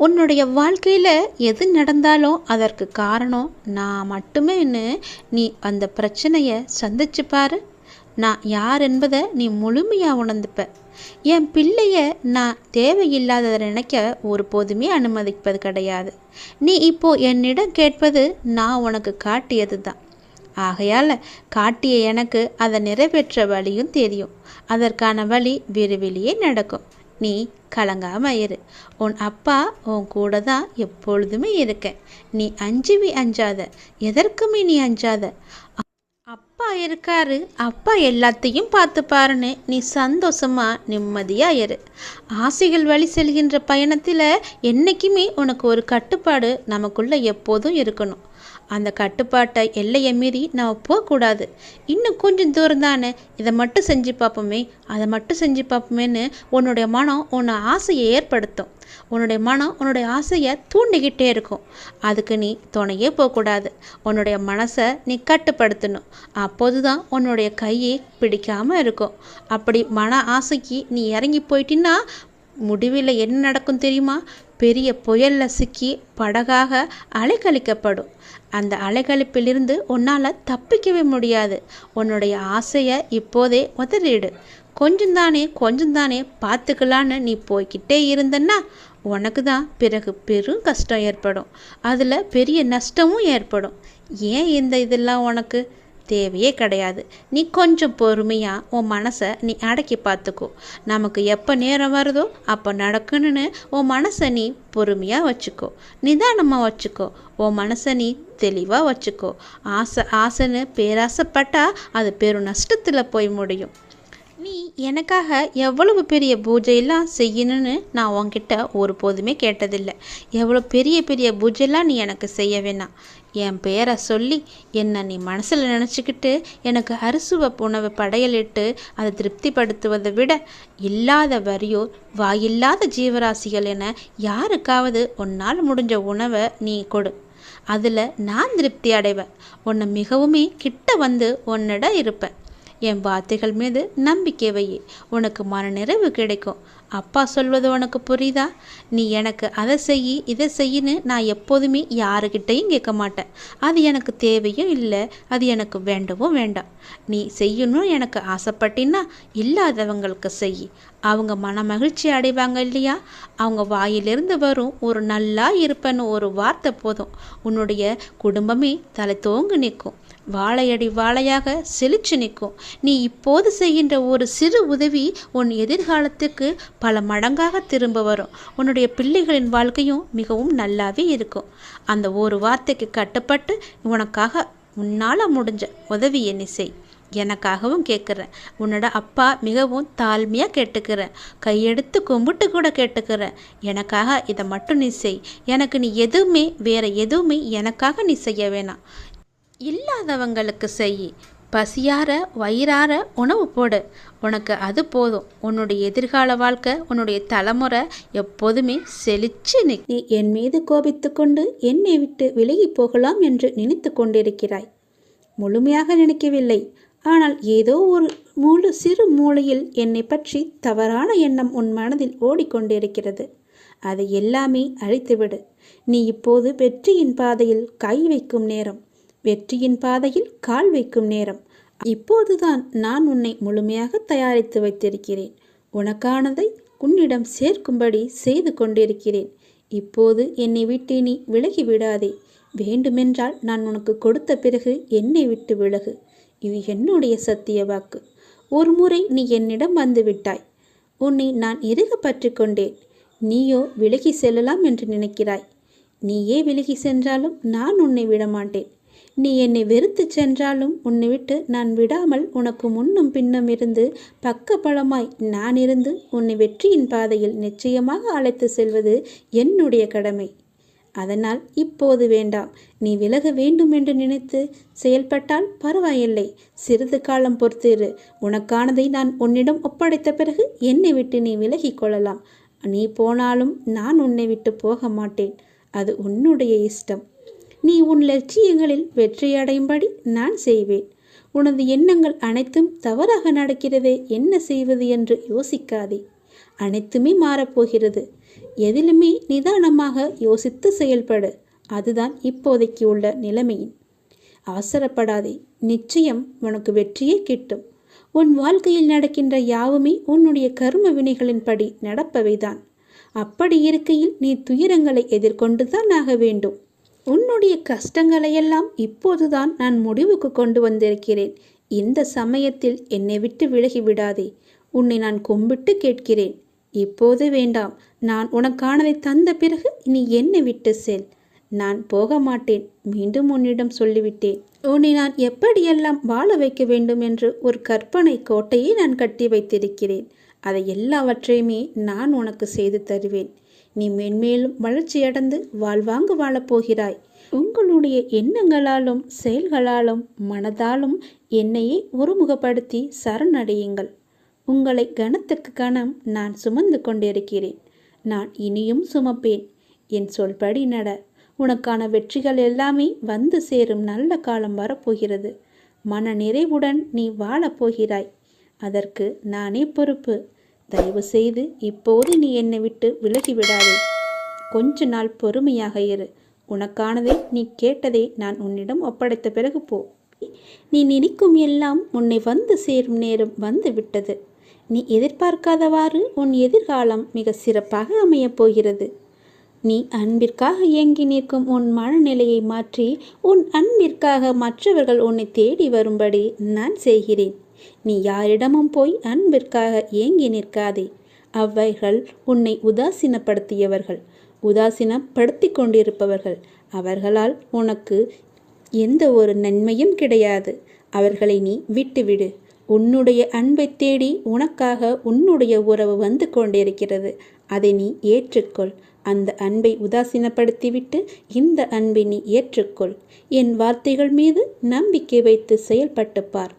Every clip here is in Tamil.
உன்னுடைய வாழ்க்கையில் எது நடந்தாலும் அதற்கு காரணம் நான் மட்டுமேன்னு நீ அந்த பிரச்சனையை சந்திச்சு பாரு. நான் யார் என்பதை நீ முழுமையாக உணர்ந்துப்ப. என் பிள்ளைய நான் தேவையில்லாததை நினைக்க ஒருபோதுமே அனுமதிப்பது கிடையாது. நீ இப்போ என்னிடம் கேட்பது நான் உனக்கு காட்டியது தான். ஆகையால் காட்டிய எனக்கு அதை நிறைவேற்ற வழியும் தெரியும். அதற்கான வழி விரைவிலேயே நடக்கும். நீ கலங்காம இரு. உன் அப்பா உன் கூட தான் எப்பொழுதுமே இருக்கேன். நீ அஞ்சாத, எதற்குமே நீ அஞ்சாத. அப்பா இருக்காரு, அப்பா எல்லாத்தையும் பார்த்து பாருன்னு நீ சந்தோஷமா நிம்மதியா இரு. ஆசைகள் வழி செல்கின்ற பயணத்தில் என்றைக்குமே உனக்கு ஒரு கட்டுப்பாடு நமக்குள்ள எப்போதும் இருக்கணும். அந்த கட்டுப்பாட்டை எல்லையை மீறி நான் போகக்கூடாது. இன்னும் கொஞ்சம் தூரம் தானே, இதை மட்டும் செஞ்சு பார்ப்போமே, அதை மட்டும் செஞ்சு பார்ப்போமேன்னு உன்னுடைய மனம் உன்னை ஆசையை ஏற்படுத்தும். உன்னுடைய மனம் உன்னுடைய ஆசையை தூண்டிக்கிட்டே இருக்கும். அதுக்கு நீ துணையே போகக்கூடாது. உன்னுடைய மனசை நீ கட்டுப்படுத்தணும். அப்போது தான் உன்னுடைய கையை பிடிக்காமல் இருக்கும். அப்படி மன ஆசைக்கு நீ இறங்கி போயிட்டின்னா முடிவில் என்ன நடக்கும் தெரியுமா? பெரிய புயலில் சிக்கி படகாக அலைக்கழிக்கப்படும். அந்த அலைக்கழிப்பிலிருந்து உன்னால் தப்பிக்கவே முடியாது. உன்னுடைய ஆசையை இப்போதே உதறிடு. கொஞ்சம் தானே பார்த்துக்கலான்னு நீ போய்கிட்டே இருந்தன்னா உனக்கு தான் பிறகு பெரும் கஷ்டம் ஏற்படும். அதில் பெரிய நஷ்டமும் ஏற்படும். ஏன் இதெல்லாம் உனக்கு தேவையே கிடையாது. நீ கொஞ்சம் பொறுமையாக உன் மனசை நீ அடக்கி பார்த்துக்கோ. நமக்கு எப்போ நேரம் வருதோ அப்போ நடக்கணும்னு உன் மனசை நீ பொறுமையாக வச்சுக்கோ, நிதானமாக வச்சுக்கோ. உன் மனசை நீ தெளிவாக வச்சுக்கோ. ஆசைன்னு பேராசைப்பட்டா அது பெரும் நஷ்டத்தில் போய் முடியும். நீ எனக்காக எவ்வளவு பெரிய பூஜையெல்லாம் செய்யணும்னு நான் உன்கிட்ட ஒருபோதுமே கேட்டதில்லை. எவ்வளோ பெரிய பெரிய பூஜையெல்லாம் நீ எனக்கு செய்ய வேணாம். என் பேரை சொல்லி என்னை நீ மனசில் நினச்சிக்கிட்டு எனக்கு அறுசுவை உணவை படையலிட்டு அதை திருப்திப்படுத்துவதை விட இல்லாத வரியோர் வாயில்லாத ஜீவராசிகள் என யாருக்காவது உன்னால் முடிஞ்ச உணவை நீ கொடு. அதில் நான் திருப்தி அடைவேன். உன்னை மிகவுமே கிட்ட வந்து உன்னிடம் இருப்பேன். என் வார்த்தைகள் மீது நம்பிக்கை வை. உனக்கு மனநிறைவு கிடைக்கும். அப்பா சொல்வது உனக்கு புரியுதா? நீ எனக்கு அதை செய் இதை செய்யின்னு நான் எப்போதுமே யாருக்கிட்டையும் கேட்க மாட்டேன். அது எனக்கு தேவையும் இல்லை, அது எனக்கு வேண்டவும் வேண்டாம். நீ செய்யணும் எனக்கு ஆசைப்பட்டின்னா இல்லாதவங்களுக்கு செய். அவங்க மன மகிழ்ச்சி அடைவாங்க இல்லையா? அவங்க வாயிலிருந்து வரும் ஒரு நல்லா இருப்பேன்னு ஒரு வார்த்தை போதும். உன்னுடைய குடும்பமே தலை தோங்கு நிற்கும். வாழையடி வாழையாக செழிச்சு நிற்கும். நீ இப்போது செய்கின்ற ஒரு சிறு உதவி உன் எதிர்காலத்துக்கு பல மடங்காக திரும்ப வரும். உன்னுடைய பிள்ளைகளின் வாழ்க்கையும் மிகவும் நல்லாவே இருக்கும். அந்த ஒரு வார்த்தைக்கு கட்டுப்பட்டு உனக்காக உன்னால் முடிஞ்ச உதவியை நீ செய். எனக்காகவும் கேட்குறேன். உன்னோட அப்பா மிகவும் தாழ்மையாக கேட்டுக்கிறேன். கையெடுத்து கும்பிட்டு கூட கேட்டுக்கிறேன். எனக்காக இதை மட்டும் நீ செய். எனக்கு நீ வேற எதுவுமே எனக்காக நீ செய்ய வேணாம். இல்லாதவங்களுக்கு செய். பசியார வயிறார உணவு போடு. உனக்கு அது போதும். உன்னுடைய எதிர்கால வாழ்க்கை, உன்னுடைய தலைமுறை எப்போதுமே செழிச்சு நீ என் மீது கோபித்து கொண்டு என்னை விட்டு விலகி போகலாம் என்று நினைத்து கொண்டிருக்கிறாய். முழுமையாக நினைக்கவில்லை. ஆனால் ஏதோ ஒரு சிறு மூலையில் என்னை பற்றி தவறான எண்ணம் உன் மனதில் ஓடிக்கொண்டிருக்கிறது. அதை எல்லாமே அழித்துவிடு. நீ இப்போது வெற்றியின் பாதையில் கை வைக்கும் நேரம், வெற்றியின் பாதையில் கால் வைக்கும் நேரம். இப்போதுதான் நான் உன்னை முழுமையாக தயாரித்து வைத்திருக்கிறேன். உனக்கானதை உன்னிடம் சேர்க்கும்படி செய்து கொண்டிருக்கிறேன். இப்போது என்னை விட்டு நீ விலகி விடாதே. வேண்டுமென்றால் நான் உனக்கு கொடுத்த பிறகு என்னை விட்டு விலகு. இது என்னுடைய சத்திய வாக்கு. ஒரு முறை நீ என்னிடம் வந்து விட்டாய். உன்னை நான் இறுக பற்றி கொண்டேன். நீயோ விலகி செல்லலாம் என்று நினைக்கிறாய். நீயே விலகி சென்றாலும் நான் உன்னை விடமாட்டேன். நீ என்னை வெறுத்து சென்றாலும் உன்னை விட்டு நான் விடாமல் உனக்கு முன்னும் பின்னும் இருந்து பக்கபலமாய் நான் இருந்து உன்னை வெற்றியின் பாதையில் நிச்சயமாக அழைத்து செல்வது என்னுடைய கடமை. அதனால் இப்போது வேண்டாம். நீ விலக வேண்டும் என்று நினைத்து செயல்பட்டால் பரவாயில்லை. சிறிது காலம் பொறுத்திரு. உனக்கானதை நான் உன்னிடம் ஒப்படைத்த பிறகு என்னை விட்டு நீ விலகி கொள்ளலாம். நீ போனாலும் நான் உன்னை விட்டு போக மாட்டேன். அது உன்னுடைய இஷ்டம். நீ உன் லட்சியங்களில் வெற்றியடையும்படி நான் செய்வேன். உனது எண்ணங்கள் அனைத்தும் தவறாக நடக்கிறதே, என்ன செய்வது என்று யோசிக்காதே. அனைத்துமே மாறப்போகிறது. எதிலுமே நிதானமாக யோசித்து செயல்படு. அதுதான் இப்போதைக்கு உள்ள நிலைமையின். அவசரப்படாதே. நிச்சயம் உனக்கு வெற்றியே கிட்டும். உன் வாழ்க்கையில் நடக்கின்ற யாவுமே உன்னுடைய கர்ம வினைகளின்படி நடப்பவைதான். அப்படி இருக்கையில் நீ துயரங்களை எதிர்கொண்டுதான் ஆக வேண்டும். உன்னுடைய கஷ்டங்களையெல்லாம் இப்போதுதான் நான் முடிவுக்கு கொண்டு வந்திருக்கிறேன். இந்த சமயத்தில் என்னை விட்டு விலகி விடாதே. உன்னை நான் கும்பிட்டு கேட்கிறேன். இப்போது வேண்டாம். நான் உனக்கானதை தந்த பிறகு நீ என்னை விட்டு செல். நான் போக மாட்டேன். மீண்டும் உன்னிடம் சொல்லிவிட்டேன். உன்னை நான் எப்படியெல்லாம் வாழ வைக்க வேண்டும் என்று ஒரு கற்பனை கோட்டையை நான் கட்டி வைத்திருக்கிறேன். அதை எல்லாவற்றையுமே நான் உனக்கு செய்து தருவேன். நீ மென்மேலும் வளர்ச்சியடைந்து வாழ்வாங்கு வாழப்போகிறாய். உங்களுடைய எண்ணங்களாலும் செயல்களாலும் மனதாலும் என்னையே ஒருமுகப்படுத்தி சரணடையுங்கள். உங்களை கணத்துக்கு கணம் நான் சுமந்து கொண்டிருக்கிறேன். நான் இனியும் சுமப்பேன். என் சொல்படி நட. உனக்கான வெற்றிகள் எல்லாமே வந்து சேரும் நல்ல காலம் வரப்போகிறது. மன நிறைவுடன் நீ வாழப்போகிறாய். அதற்கு நானே பொறுப்பு. தயவு செய்து இப்போது நீ என்னை விட்டு விலகிவிடாதே. கொஞ்ச நாள் பொறுமையாக இரு. உனக்கானதை நீ கேட்டதை நான் உன்னிடம் ஒப்படைத்த பிறகு போ. நீ நினைக்கும் எல்லாம் உன்னை வந்து சேரும் நேரம் வந்து விட்டது. நீ எதிர்பார்க்காதவாறு உன் எதிர்காலம் மிக சிறப்பாக அமையப் போகிறது. நீ அன்பிற்காக ஏங்கி நிற்கும் உன் மனநிலையை மாற்றி உன் அன்பிற்காக மற்றவர்கள் உன்னை தேடி வரும்படி நான் செய்கிறேன். நீ யாரிடமும் போய் அன்பிற்காக ஏங்கி நிற்காதே. அவைகள் உன்னை உதாசீனப்படுத்தியவர்கள், உதாசீனப்படுத்தி கொண்டிருப்பவர்கள். அவர்களால் உனக்கு எந்த ஒரு நன்மையும் கிடையாது. அவர்களை நீ விட்டுவிடு. உன்னுடைய அன்பை தேடி உனக்காக உன்னுடைய உறவு வந்து கொண்டிருக்கிறது. அதை நீ ஏற்றுக்கொள். அந்த அன்பை உதாசீனப்படுத்திவிட்டு இந்த அன்பை நீ ஏற்றுக்கொள். என் வார்த்தைகள் மீது நம்பிக்கை வைத்து செயல்பட்டு பார்.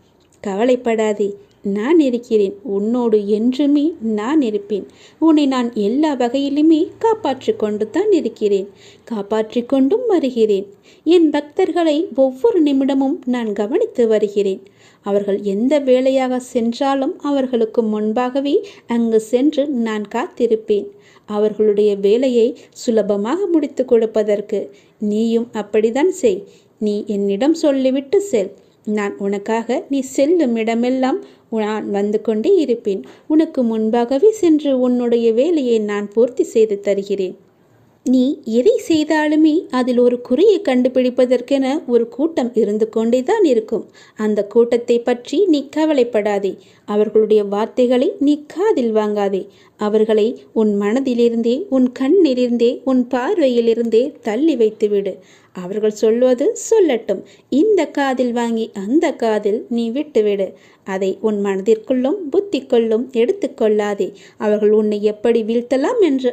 கவலைப்படாதே. நான் இருக்கிறேன். உன்னோடு என்றுமே நான் இருப்பேன். உன்னை நான் எல்லா வகையிலுமே காப்பாற்றி கொண்டு தான் இருக்கிறேன். காப்பாற்றி கொண்டும் வருகிறேன். என் பக்தர்களை ஒவ்வொரு நிமிடமும் நான் கவனித்து வருகிறேன். அவர்கள் எந்த வேலையாக சென்றாலும் அவர்களுக்கு முன்பாகவே அங்கு சென்று நான் காத்திருப்பேன். அவர்களுடைய வேலையை சுலபமாக முடித்து கொடுப்பதற்கு நீயும் அப்படித்தான் செய். நீ என்னிடம் சொல்லிவிட்டு செல். நான் உனக்காக நீ செல்லும் இடமெல்லாம் நான் வந்து கொண்டே இருப்பேன். உனக்கு முன்பாகவே சென்று உன்னுடைய வேலையை நான் பூர்த்தி செய்து தருகிறேன். நீ எதை செய்தாலுமே அதில் ஒரு குறையை கண்டுபிடிப்பதற்கென ஒரு கூட்டம் இருந்து கொண்டே தான் இருக்கும். அந்த கூட்டத்தை பற்றி நீ கவலைப்படாதே. அவர்களுடைய வார்த்தைகளை நீ காதில் வாங்காதே. அவர்களை உன் மனதிலிருந்தே, உன் கண்ணிலிருந்தே, உன் பார்வையிலிருந்தே தள்ளி வைத்துவிடு. அவர்கள் சொல்வது சொல்லட்டும். இந்த காதில் வாங்கி அந்த காதில் நீ விட்டுவிடு. அதை உன் மனதிற்குள்ளும் புத்திக்குள்ளும் எடுத்துக்கொள்ளாதே. அவர்கள் உன்னை எப்படி வீழ்த்தலாம் என்று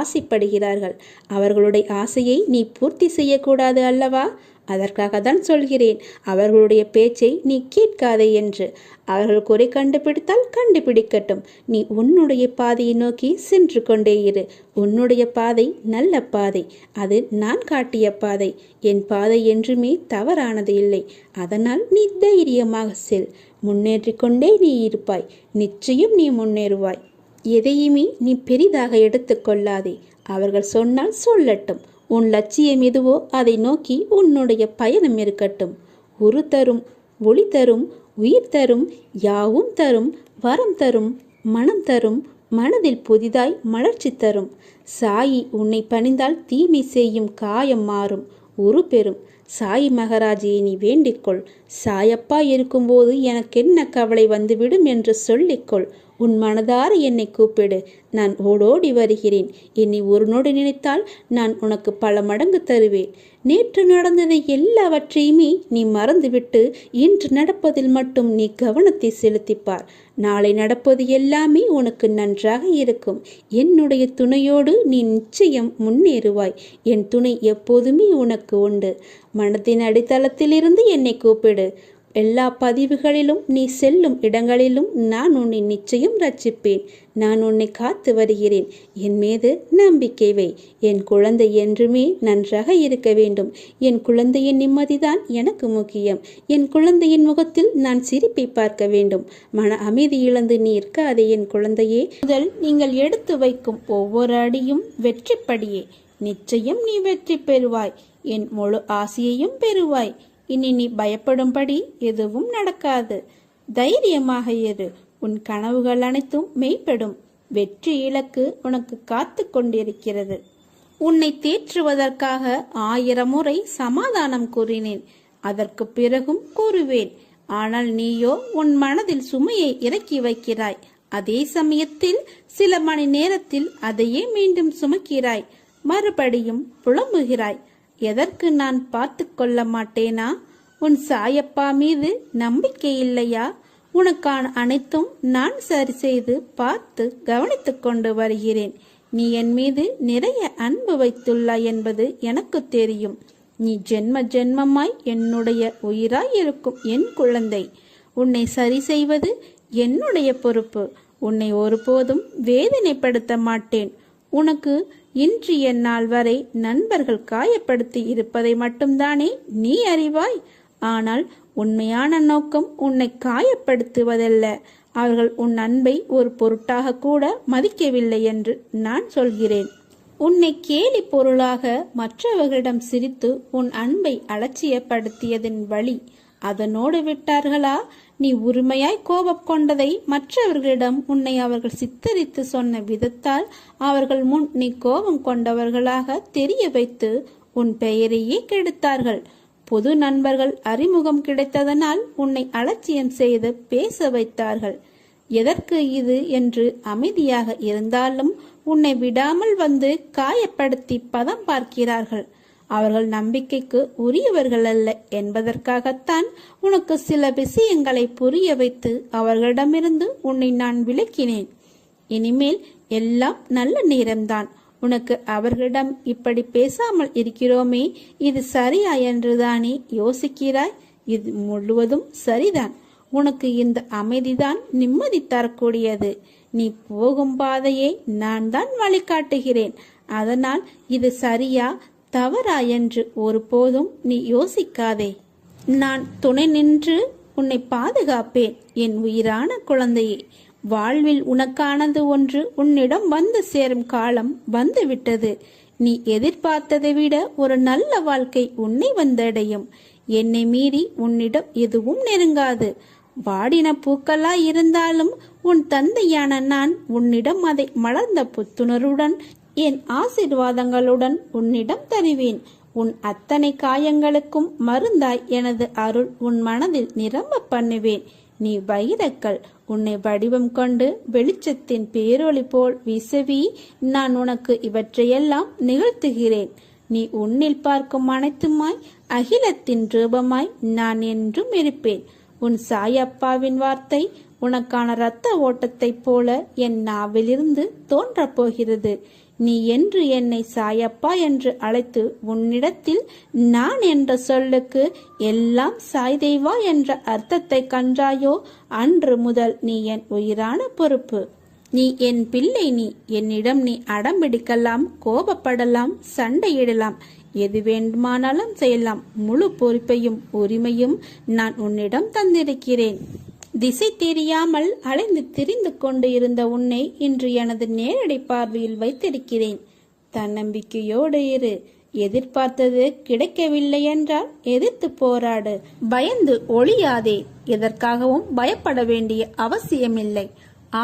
ஆசைப்படுகிறார்கள். அவர்களுடைய ஆசையை நீ பூர்த்தி செய்யக்கூடாது அல்லவா? அதற்காக தான் சொல்கிறேன், அவர்களுடைய பேச்சை நீ கேட்காதே என்று. அவர்கள் குறை கண்டுபிடித்தால் கண்டுபிடிக்கட்டும். நீ உன்னுடைய பாதையை நோக்கி சென்று கொண்டே இரு. உன்னுடைய பாதை நல்ல பாதை. அது நான் காட்டிய பாதை. என் பாதை என்றுமே தவறானது இல்லை. அதனால் நீ தைரியமாக செல். முன்னேற்றிக்கொண்டே நீ இருப்பாய். நிச்சயம் நீ முன்னேறுவாய். எதையுமே நீ பெரிதாக எடுத்துக்கொள்ளாதே. அவர்கள் சொன்னால் சொல்லட்டும். உன் லட்சியம் எதுவோ அதை நோக்கி உன்னுடைய பயணம் இருக்கட்டும். உரு தரும், ஒளி தரும், உயிர் தரும், யாவும் தரும், வரம் தரும், மனம் தரும், மனதில் புதிதாய் மலர்ச்சி தரும். சாயி உன்னை பணிந்தால் தீமை செய்யும் காயம் மாறும், உரு பெறும். சாயி மகாராஜியை நீ வேண்டிக்கொள். சாயப்பா இருக்கும்போது எனக்கென்ன கவலை வந்துவிடும் என்று சொல்லிக்கொள். உன் மனதார என்னை கூப்பிடு. நான் ஓடோடி வருகிறேன். என்னை ஒரு நொடி நினைத்தால் நான் உனக்கு பல மடங்கு தருவேன். நேற்று நடந்ததை எல்லாவற்றையுமே நீ மறந்துவிட்டு இன்று நடப்பதில் மட்டும் நீ கவனத்தை செலுத்திப்பார். நாளை நடப்பது எல்லாமே உனக்கு நன்றாக இருக்கும். என்னுடைய துணையோடு நீ நிச்சயம் முன்னேறுவாய். என் துணை எப்போதுமே உனக்கு உண்டு. மனத்தின் அடித்தளத்திலிருந்து என்னை கூப்பிடு. எல்லா பதிவுகளிலும் நீ செல்லும் இடங்களிலும் நான் உன்னை நிச்சயம் ரட்சிப்பேன். நான் உன்னை காத்து வருகிறேன். என் மீது நம்பிக்கை வை. என் குழந்தை என்றுமே நன்றாக இருக்க வேண்டும். என் குழந்தையின் நிம்மதிதான் எனக்கு முக்கியம். என் குழந்தையின் முகத்தில் நான் சிரிப்பை பார்க்க வேண்டும். மன அமைதி இழந்து நீ இருக்காதே என் குழந்தையே. முதல் நீங்கள் எடுத்து வைக்கும் ஒவ்வொரு அடியும் வெற்றிப்படியே. நிச்சயம் நீ வெற்றி பெறுவாய். என் முழு ஆசையையும் பெறுவாய். இனி நீ பயப்படும்படி எதுவும் நடக்காது. தைரியமாக இரு. உன் கனவுகள் அனைத்தும் மெய்ப்படும். வெற்றி இலக்கு உனக்கு காத்து கொண்டிருக்கிறது. உன்னை தேற்றுவதற்காக 1000 முறை சமாதானம் கூறினேன். அதற்கு பிறகும் கூறுவேன். ஆனால் நீயோ உன் மனதில் சுமையை இறக்கி வைக்கிறாய். அதே சமயத்தில் சில மணி நேரத்தில் அதையே மீண்டும் சுமக்கிறாய். மறுபடியும் புலம்புகிறாய். எதற்கு நான் பார்த்து கொள்ள மாட்டேனா? உன் சாயப்பா மீது நம்பிக்கை இல்லையா? உனக்கான அனைத்தும் நான் சரி செய்து பார்த்து கவனித்து கொண்டு வருகிறேன். நீ என் மீது நிறைய அன்பு வைத்துள்ளாய் என்பது எனக்கு தெரியும். நீ ஜென்ம ஜென்மமாய் என்னுடைய உயிராய் இருக்கும் என் குழந்தை. உன்னை சரி செய்வது என்னுடைய பொறுப்பு. உன்னை ஒருபோதும் வேதனைப்படுத்த மாட்டேன். உனக்கு இன்றைய நாள் வரை நண்பர்கள் காயப்படுத்தி இருப்பதை மட்டும்தானே நீ அறிவாய். ஆனால் உண்மையான நோக்கம் உன்னை காயப்படுத்துவதல்ல. அவர்கள் உன் அன்பை ஒரு பொருட்டாக கூட மதிக்கவில்லை என்று நான் சொல்கிறேன். உன்னை கேலி பொருளாக மற்றவர்களிடம் சிரித்து உன் அன்பை அலட்சியப்படுத்தியதின் வழி அதனோடு விட்டார்களா? நீ உரிமையாய் கோபம் கொண்டதை மற்றவர்களிடம் உன்னை அவர்கள் சித்தரித்து சொன்ன விதத்தால் அவர்கள் முன் நீ கோபம் கொண்டவர்களாக தெரிய வைத்து உன் பெயரையே கெடுத்தார்கள். புது நண்பர்கள் அறிமுகம் கிடைத்ததனால் உன்னை அலட்சியம் செய்து பேச வைத்தார்கள். எதற்கு இது என்று அமைதியாக இருந்தாலும் உன்னை விடாமல் வந்து காயப்படுத்தி பதம் பார்க்கிறார்கள். அவர்கள் நம்பிக்கைக்கு உரியவர்கள் அல்ல என்பதற்காகத்தான் உனக்கு சில விஷயங்களை புரிய வைத்து அவர்களிடமிருந்து உன்னை நான் விலக்கினேன். இனிமேல் எல்லாம் நல்ல நேரம்தான். உனக்கு அவர்களிடம் இப்படி பேசாமல் இருக்கிறோமே, இது சரியா என்றுதானே யோசிக்கிறாய்? இது முழுவதும் சரிதான். உனக்கு இந்த அமைதிதான் நிம்மதி தரக்கூடியது. நீ போகும் பாதையை நான் தான் வழிகாட்டுகிறேன். அதனால் இது சரியா தவறா என்று ஒருபோதும் நீ யோசிக்காதே. நான் துணை நின்று உன்னை பாதுகாப்பேன். என் உயிரான குழந்தையே, வாழ்வில் உனக்கானது ஒன்று உன்னிடம் வந்து சேரும் காலம் வந்துவிட்டது. நீ எதிர்பார்த்ததை விட ஒரு நல்ல வாழ்க்கை உன்னை வந்தடையும். என்னை மீறி உன்னிடம் எதுவும் நெருங்காது. வாடின பூக்களாய் இருந்தாலும் உன் தந்தையான நான் உன்னிடம் அதை மலர்ந்த புத்துணர்வுடன் என் ஆசீர்வாதங்களுடன் உன்னிடம் தருவேன். உன் அத்தனை காயங்களுக்கும் மருந்தாய் எனது அருள் உன் மனதில் நிரம்ப பண்ணுவேன். நீ வைரக்கல். உன்னை வடிவம் கொண்டு வெளிச்சத்தின் பேரொளி போல் வீசவி நான் உனக்கு இவற்றையெல்லாம் நிகழ்த்துகிறேன். நீ உன்னில் பார்க்கும் அனைத்துமாய் அகிலத்தின் ரூபமாய் நான் என்றும் இருப்பேன். உன் சாயப்பாவின் வார்த்தை உனக்கான இரத்த ஓட்டத்தைப் போல என் நாவிலிருந்து தோன்றப் போகிறது. நீ என்று என்னை சாயப்பா என்று அழைத்து உன்னிடத்தில் நான் என்ற சொல்லுக்கு எல்லாம் சாய்தேவா என்ற அர்த்தத்தை கண்டாயோ, அன்று முதல் நீ என் உயிரான பொறுப்பு. நீ என் பிள்ளை. நீ என்னிடம் நீ அடம்பிடிக்கலாம், கோபப்படலாம், சண்டையிடலாம், எது வேண்டுமானாலும் செய்யலாம். முழு பொறுப்பையும் உரிமையும் நான் உன்னிடம் தந்திருக்கிறேன். திசை தெரியாமல் அலைந்து திரிந்து கொண்டு இருந்த உன்னை இன்று எனது நேரடி பார்வையில் வைத்திருக்கிறேன். தன்னம்பிக்கையோடு இரு. எதிர்பார்த்தது கிடைக்கவில்லை என்றால் எதிர்த்து போராடு. பயந்து ஒளியாதே. எதற்காகவும் பயப்பட வேண்டிய அவசியமில்லை.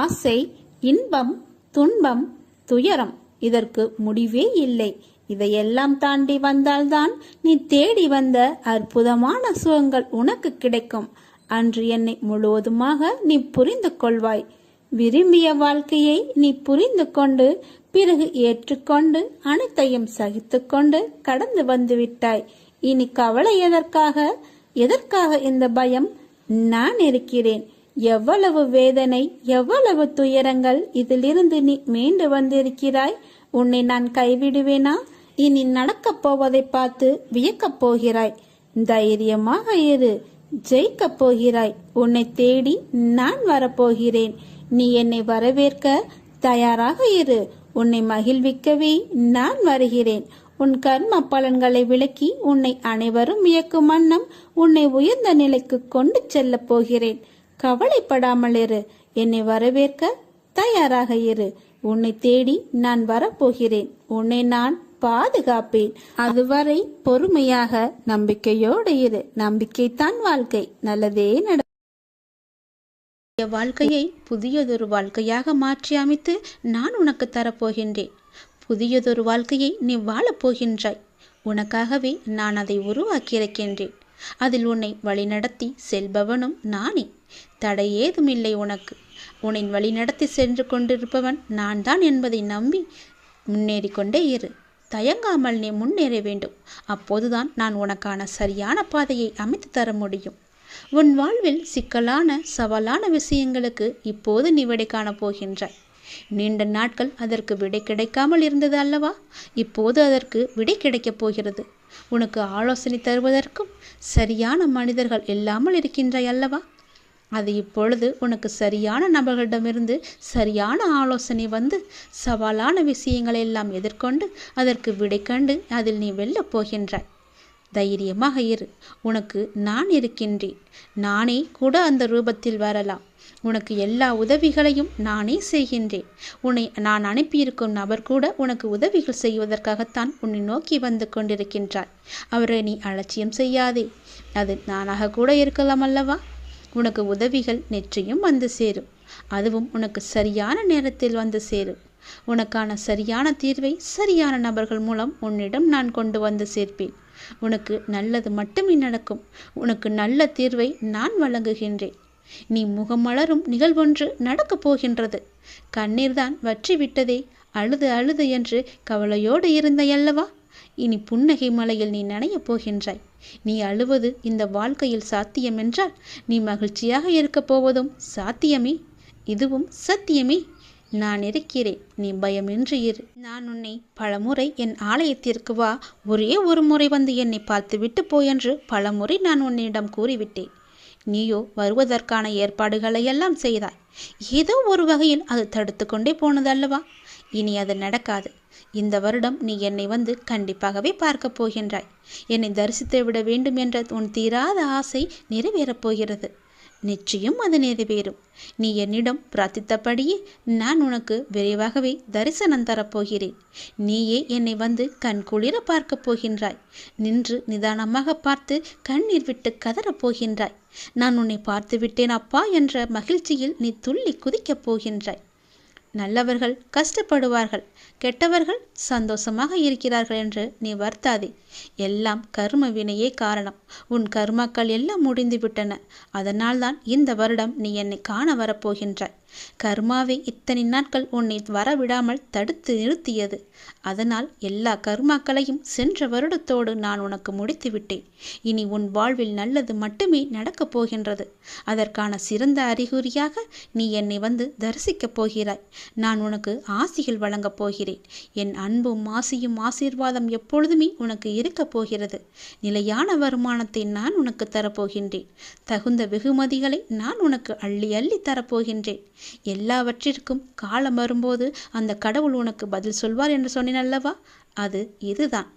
ஆசை, இன்பம், துன்பம், துயரம் இதற்கு முடிவே இல்லை. இதையெல்லாம் தாண்டி வந்தால்தான் நீ தேடி வந்த அற்புதமான சுகங்கள் உனக்கு கிடைக்கும். அன்று என்னை முழுவதுமாக நீ புரிந்து கொள்வாய். விரும்பிய வாழ்க்கையை நீ புரிந்து கொண்டு பிறகு ஏற்றுக்கொண்டு அனைத்தையும் சகித்து கொண்டு கடந்து வந்து விட்டாய். இனி கவலை எதற்காக? எதற்காக இந்த பயம்? நான் இருக்கிறேன். எவ்வளவு வேதனை, எவ்வளவு துயரங்கள், இதிலிருந்து நீ மீண்டு வந்திருக்கிறாய். உன்னை நான் கைவிடுவேனா? இனி நடக்கப் போவதை பார்த்து வியக்கப் போகிறாய். தைரியமாக இரு. ஜெயிக்கப் போகிறாய். உன்னை தேடி நான் வரப்போகிறேன். நீ என்னை வரவேற்க தயாராக இரு. உன்னை மகிழ்விக்கவே நான் வருகிறேன். உன் கர்ம பலன்களை விளக்கி உன்னை அனைவரும் வியக்கும் வண்ணம் உன்னை உயர்ந்த நிலைக்கு கொண்டு செல்லப் போகிறேன். கவலைப்படாமல் இரு. என்னை வரவேற்க தயாராக இரு. உன்னை தேடி நான் வரப்போகிறேன். உன்னை நான் பாதுகாப்பேன். அதுவரை பொறுமையாக நம்பிக்கையோடு இரு. நம்பிக்கைத்தான் வாழ்க்கை. நல்லதே நட வாழ்க்கையை புதியதொரு வாழ்க்கையாக மாற்றி அமைத்து நான் உனக்கு தரப்போகின்றேன். புதியதொரு வாழ்க்கையை நீ வாழப்போகின்றாய். உனக்காகவே நான் அதை உருவாக்கியிருக்கின்றேன். அதில் உன்னை வழிநடத்தி செல்பவனும் நானே. தடை ஏதுமில்லை உனக்கு. உன்னை வழிநடத்தி சென்று கொண்டிருப்பவன் நான் தான் என்பதை நம்பி முன்னேறி கொண்டே இரு. தயங்காமல் நீ முன்னேற வேண்டும். அப்போதுதான் நான் உனக்கான சரியான பாதையை அமைத்து தர முடியும். உன் வாழ்வில் சிக்கலான சவாலான விஷயங்களுக்கு இப்போது நீ விடை காணப் போகின்றாய். நீண்ட நாட்கள் அதற்கு விடை கிடைக்காமல் இருந்தது அல்லவா? இப்போது அதற்கு விடை கிடைக்கப் போகிறது. உனக்கு ஆலோசனை தருவதற்கும் சரியான மனிதர்கள் இல்லாமல் இருக்கின்றாய் அல்லவா? அது இப்பொழுது உனக்கு சரியான நபர்களிடமிருந்து சரியான ஆலோசனை வந்து சவாலான விஷயங்களை எல்லாம் எதிர்கொண்டு அதற்கு விடை கண்டு அதில் நீ வெல்லப் போகின்றாய். தைரியமாக இரு. உனக்கு நான் இருக்கின்றேன். நானே கூட அந்த ரூபத்தில் வரலாம். உனக்கு எல்லா உதவிகளையும் நானே செய்கின்றேன். உன்னை நான் அனுப்பியிருக்கும் நபர் கூட உனக்கு உதவிகள் செய்வதற்காகத்தான் உன்னை நோக்கி வந்து கொண்டிருக்கின்றார். அவரை நீ அலட்சியம் செய்யாதே. அது நானாக கூட இருக்கலாம் அல்லவா? உனக்கு உதவிகள் நிச்சயம் வந்து சேரும். அதுவும் உனக்கு சரியான நேரத்தில் வந்து சேரும். உனக்கான சரியான தீர்வை சரியான நபர்கள் மூலம் உன்னிடம் நான் கொண்டு வந்து சேர்ப்பேன். உனக்கு நல்லது மட்டுமே நடக்கும். உனக்கு நல்ல தீர்வை நான் வழங்குகின்றேன். நீ முகமலரும் நிகழ்வொன்று நடக்கப் போகின்றது. கண்ணீர் தான் வற்றி விட்டதே, அழுது அழுது என்று கவலையோடு இருந்தையல்லவா? இனி புன்னகை மலையில் நீ நனையப் போகின்றாய். நீ அழுவது இந்த வாழ்க்கையில் சாத்தியம் என்றால் நீ மகிழ்ச்சியாக இருக்கப் போவதும் சாத்தியமே. இதுவும் சத்தியமே. நான் இருக்கிறேன். நீ பயமின்றி இரு. நான் உன்னை பலமுறை என் ஆலயத்திற்கு வா, ஒரே ஒரு முறை வந்து என்னை பார்த்துவிட்டு போயென்று பலமுறை நான் உன்னிடம் கூறிவிட்டேன். நீயோ வருவதற்கான ஏற்பாடுகளையெல்லாம் செய்தாய். ஏதோ ஒரு வகையில் அது தடுத்து கொண்டே போனதல்லவா? இனி அது நடக்காது. இந்த வருடம் நீ என்னை வந்து கண்டிப்பாகவே பார்க்கப் போகின்றாய். என்னை தரிசித்து விட வேண்டும் என்ற உன் தீராத ஆசை நிறைவேறப் போகிறது. நிச்சயம் அது நிறைவேறும். நீ என்னிடம் பிரார்த்தித்தபடியே நான் உனக்கு விரைவாகவே தரிசனம் தரப்போகிறேன். நீயே என்னை வந்து கண்குளிர பார்க்கப் போகின்றாய். நின்று நிதானமாக பார்த்து கண்ணீர் விட்டு கதறப் போகின்றாய். நான் உன்னை பார்த்து விட்டேன் அப்பா என்ற மகிழ்ச்சியில் நீ துள்ளி குதிக்கப் போகின்றாய். நல்லவர்கள் கஷ்டப்படுவார்கள், கெட்டவர்கள் சந்தோஷமாக இருக்கிறார்கள் என்று நீ வருத்தாதே. எல்லாம் கர்ம வினையே காரணம். உன் கர்மாக்கள் எல்லாம் முடிந்து விட்டன. அதனால்தான் இந்த வருடம் நீ என்னை காண வரப்போகின்றாய். கர்மாவை இத்தனை நாட்கள் உன்னை வரவிடாமல் தடுத்து நிறுத்தியது. அதனால் எல்லா கர்மாக்களையும் சென்ற வருடத்தோடு நான் உனக்கு முடித்து விட்டேன். இனி உன் வாழ்வில் நல்லது மட்டுமே நடக்கப் போகின்றது. அதற்கான சிறந்த அறிகுறியாக நீ என்னை வந்து தரிசிக்கப் போகிறாய். நான் உனக்கு ஆசிகள் வழங்கப் போகிறேன். என் அன்பும் ஆசியும் ஆசீர்வாதம் எப்பொழுதுமே உனக்கு இருக்கப் போகிறது. நிலையான வருமானத்தை நான் உனக்கு தரப்போகின்றேன். தகுந்த வெகுமதிகளை நான் உனக்கு அள்ளி அள்ளி தரப்போகின்றேன். எல்லாவற்றிற்கும் காலம் வரும்போது அந்த கடவுள் உனக்கு பதில் சொல்வார் என்று சொன்னேன் அல்லவா? அது இதுதான்.